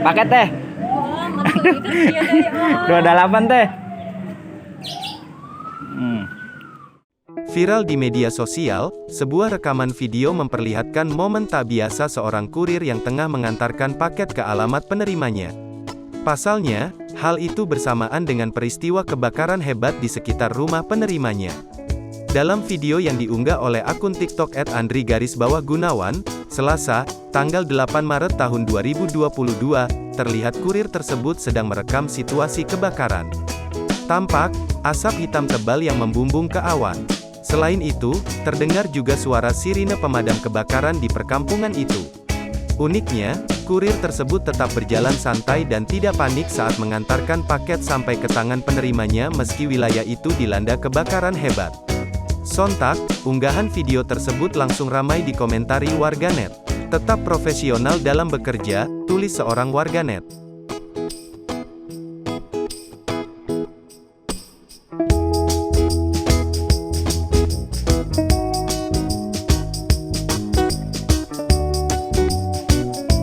Paket teh. 28 teh. Viral di media sosial, sebuah rekaman video memperlihatkan momen tak biasa seorang kurir yang tengah mengantarkan paket ke alamat penerimanya. Pasalnya, hal itu bersamaan dengan peristiwa kebakaran hebat di sekitar rumah penerimanya. Dalam video yang diunggah oleh akun TikTok @andri_gunawan, Selasa, tanggal 8 Maret tahun 2022, terlihat kurir tersebut sedang merekam situasi kebakaran. Tampak, asap hitam tebal yang membumbung ke awan. Selain itu, terdengar juga suara sirine pemadam kebakaran di perkampungan itu. Uniknya, kurir tersebut tetap berjalan santai dan tidak panik saat mengantarkan paket sampai ke tangan penerimanya meski wilayah itu dilanda kebakaran hebat. Sontak, unggahan video tersebut langsung ramai dikomentari warganet. Tetap profesional dalam bekerja, tulis seorang warganet.